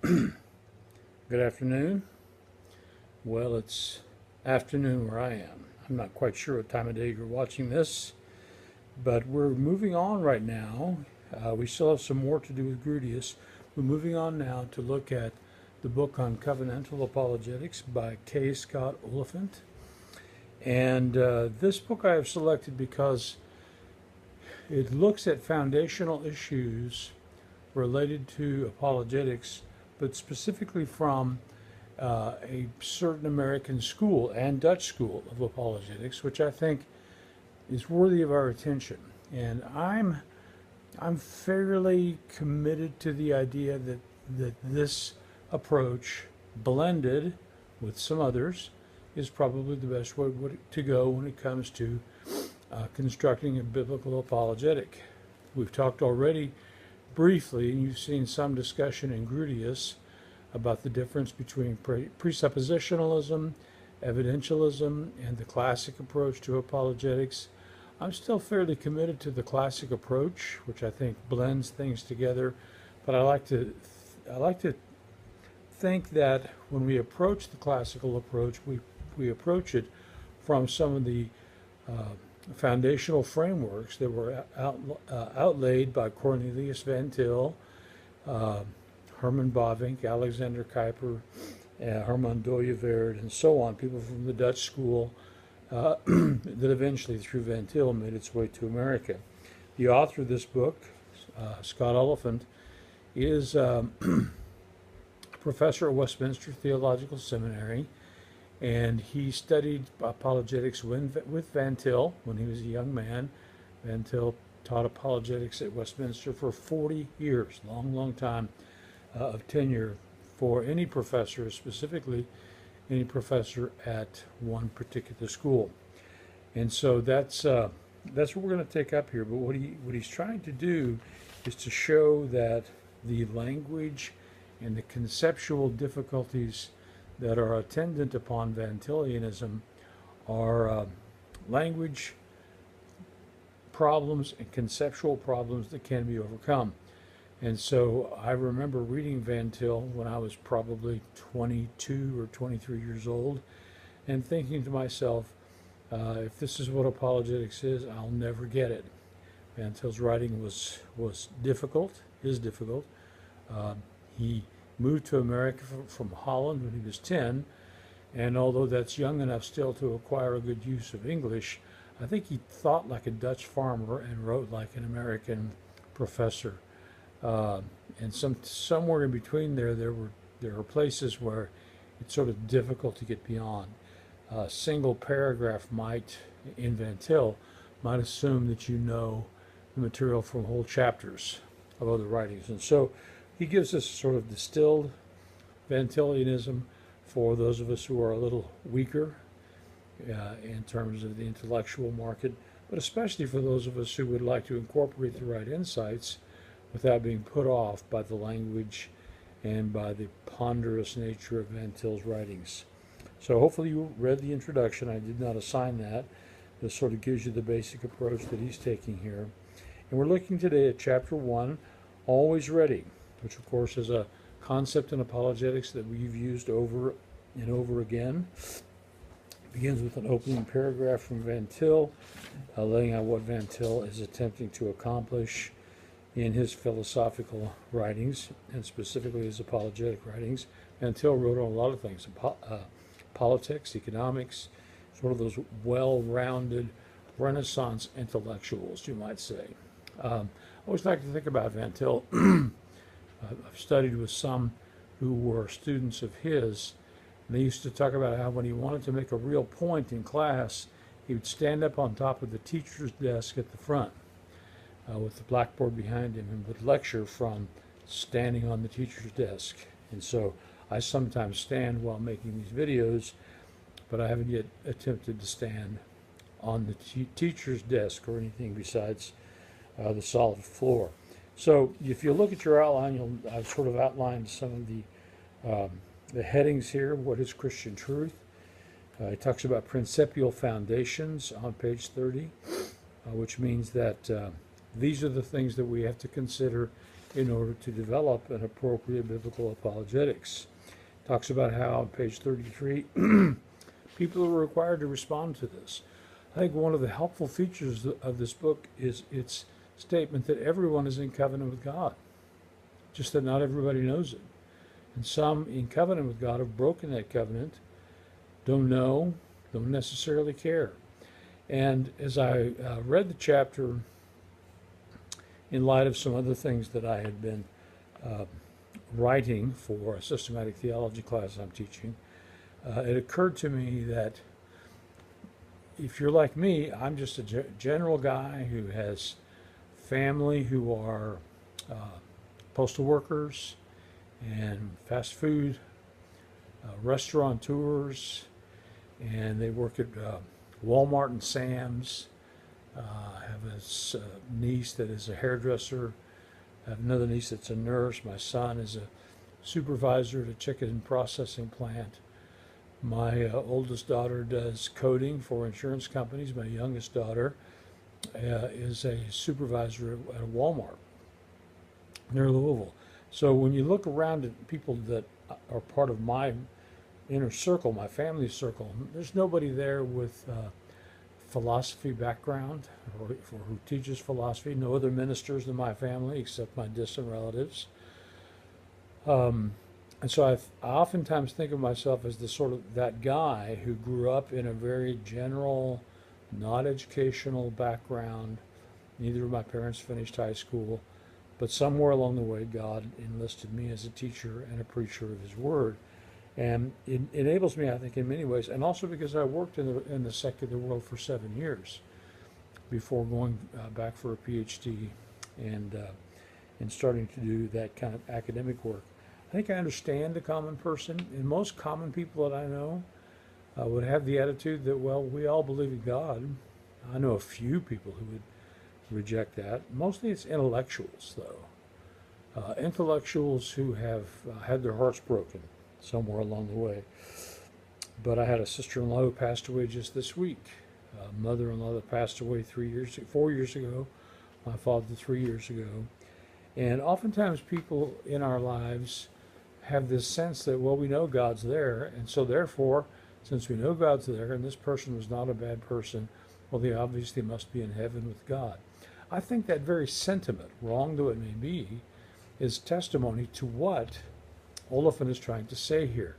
Good afternoon. Well, it's afternoon where I am. I'm not quite sure what time of day you're watching this, but we're moving on right now. We still have some more to do with Grudius. We're moving on now to look at the book on covenantal apologetics by K. Scott Oliphant. And this book I have selected because it looks at foundational issues related to apologetics, but specifically from a certain American school and Dutch school of apologetics, which I think is worthy of our attention. And I'm fairly committed to the idea that this approach, blended with some others, is probably the best way to go when it comes to constructing a biblical apologetic. We've talked already briefly, and you've seen some discussion in Grudius about the difference between presuppositionalism, evidentialism, and the classic approach to apologetics. I'm still fairly committed to the classic approach, which I think blends things together, but I like to think that when we approach the classical approach, we approach it from some of the foundational frameworks that were outlaid by Cornelius Van Til, Herman Bavinck, Alexander Kuyper, Herman Dooyeweerd, and so on, people from the Dutch school that eventually, through Van Til, made its way to America. The author of this book, Scott Oliphant, is a professor at Westminster Theological Seminary, and he studied apologetics with Van Til when he was a young man. Van Til taught apologetics at Westminster for 40 years, long time of tenure for any professor, specifically any professor at one particular school. And so that's what we're going to take up here. But what he's trying to do is to show that the language and the conceptual difficulties that are attendant upon Van Tilianism are language problems and conceptual problems that can be overcome. And so I remember reading Van Til when I was probably 22 or 23 years old and thinking to myself, if this is what apologetics is, I'll never get it. Van Til's writing was difficult, is difficult. He moved to America from Holland when he was 10, and although that's young enough still to acquire a good use of English, I think he thought like a Dutch farmer and wrote like an American professor. And somewhere in between there were places where it's sort of difficult to get beyond. A single paragraph in Van Til might assume that you know the material from whole chapters of other writings, and so he gives us sort of distilled Van Tilianism for those of us who are a little weaker in terms of the intellectual market, but especially for those of us who would like to incorporate the right insights without being put off by the language and by the ponderous nature of Van Til's writings. So hopefully you read the introduction. I did not assign that. This sort of gives you the basic approach that he's taking here. And we're looking today at chapter 1, Always Ready, which of course is a concept in apologetics that we've used over and over again. It begins with an opening paragraph from Van Til, laying out what Van Til is attempting to accomplish in his philosophical writings, and specifically his apologetic writings. Van Til wrote on a lot of things, politics, economics, sort of those well-rounded Renaissance intellectuals, you might say. I always like to think about Van Til. I've studied with some who were students of his, and they used to talk about how when he wanted to make a real point in class, he would stand up on top of the teacher's desk at the front with the blackboard behind him and would lecture from standing on the teacher's desk. And so I sometimes stand while making these videos, but I haven't yet attempted to stand on the teacher's desk or anything besides the solid floor. So if you look at your outline, I've sort of outlined some of the headings here. What is Christian truth? It talks about principial foundations on page 30, which means that these are the things that we have to consider in order to develop an appropriate biblical apologetics. Talks about how on page 33 people are required to respond to this. I think one of the helpful features of this book is its statement that everyone is in covenant with God, just that not everybody knows it. And some in covenant with God have broken that covenant, don't know, don't necessarily care. And as I read the chapter in light of some other things that I had been writing for a systematic theology class I'm teaching, it occurred to me that if you're like me, I'm just a general guy who has family who are postal workers and fast food restaurateurs, and they work at Walmart and Sam's. I have a niece that is a hairdresser. I have another niece that's a nurse. My son is a supervisor at a chicken processing plant. My oldest daughter does coding for insurance companies. My youngest daughter is a supervisor at a Walmart near Louisville. So when you look around at people that are part of my inner circle, my family circle, there's nobody there with philosophy background or who teaches philosophy. No other ministers in my family except my distant relatives. And so I oftentimes think of myself as the sort of that guy who grew up in a very general, not educational background. Neither of my parents finished high school, but somewhere along the way, God enlisted me as a teacher and a preacher of His Word. And it enables me, I think, in many ways, and also because I worked in the secular world for 7 years before going back for a PhD and starting to do that kind of academic work. I think I understand the common person, and most common people that I know would have the attitude that, well, we all believe in God. I know a few people who would reject that. Mostly it's intellectuals, though. Intellectuals who have had their hearts broken somewhere along the way. But I had a sister-in-law who passed away just this week. A mother-in-law that passed away 4 years ago. My father 3 years ago. And oftentimes people in our lives have this sense that, well, we know God's there, and so therefore, since we know God's there, and this person was not a bad person, well, they obviously must be in heaven with God. I think that very sentiment, wrong though it may be, is testimony to what Olafin is trying to say here,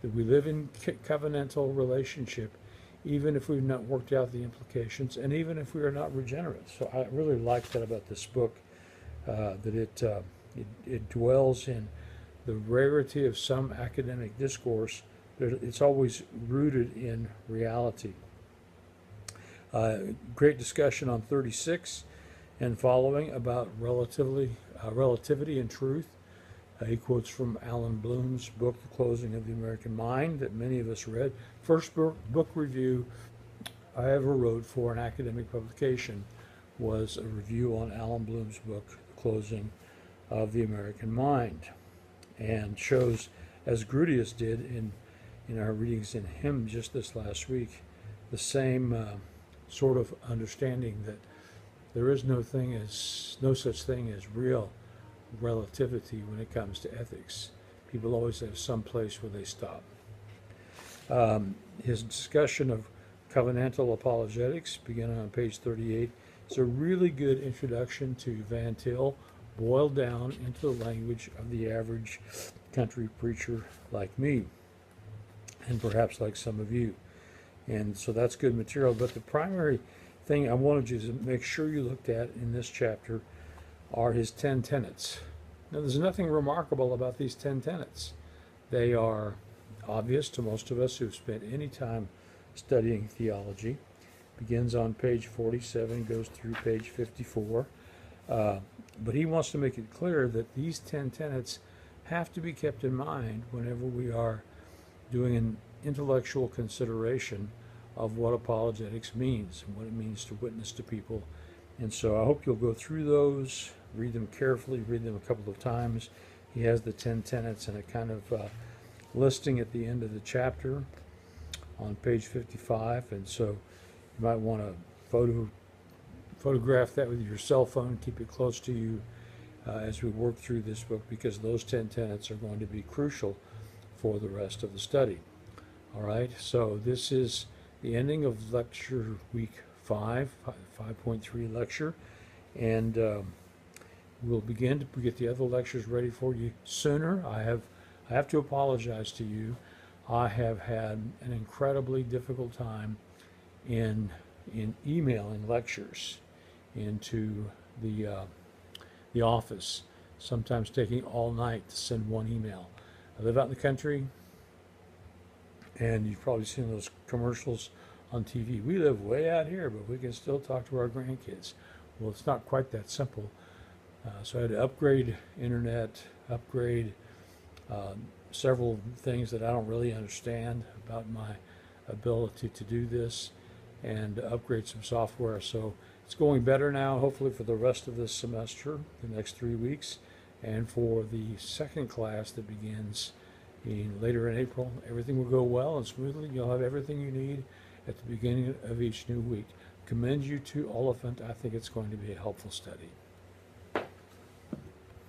that we live in covenantal relationship, even if we've not worked out the implications, and even if we are not regenerate. So I really like that about this book, that it dwells in the rarity of some academic discourse, but it's always rooted in reality. Great discussion on 36 and following about relativity and truth. He quotes from Alan Bloom's book, The Closing of the American Mind, that many of us read. First book review I ever wrote for an academic publication was a review on Alan Bloom's book, The Closing of the American Mind, and shows, as Grudius did in our readings in him just this last week, the same sort of understanding that there is no such thing as real relativity when it comes to ethics. People always have some place where they stop. His discussion of covenantal apologetics, beginning on page 38, is a really good introduction to Van Til, boiled down into the language of the average country preacher like me, and perhaps like some of you. And so that's good material. But the primary thing I wanted you to make sure you looked at in this chapter are his 10 tenets. Now, there's nothing remarkable about these 10 tenets. They are obvious to most of us who've spent any time studying theology. Begins on page 47, goes through page 54. But he wants to make it clear that these 10 tenets have to be kept in mind whenever we are doing an intellectual consideration of what apologetics means and what it means to witness to people. And so I hope you'll go through those, read them carefully, read them a couple of times. He has the 10 tenets and a kind of listing at the end of the chapter on page 55. And so you might want to photograph that with your cell phone, keep it close to you, as we work through this book, because those 10 tenets are going to be crucial for the rest of the study. All right, so this is the ending of lecture week 5.3 lecture, and we'll begin to get the other lectures ready for you sooner. I have to apologize to you. I have had an incredibly difficult time in emailing lectures into the office, sometimes taking all night to send one email. I live out in the country, and you've probably seen those commercials on TV. We live way out here, but we can still talk to our grandkids. Well, it's not quite that simple. So I had to upgrade internet, upgrade several things that I don't really understand about my ability to do this, and upgrade some software. So it's going better now, hopefully for the rest of this semester, the next 3 weeks, and for the second class that begins later in April. Everything will go well and smoothly. You'll have everything you need at the beginning of each new week. Commend you to Oliphant. I think it's going to be a helpful study.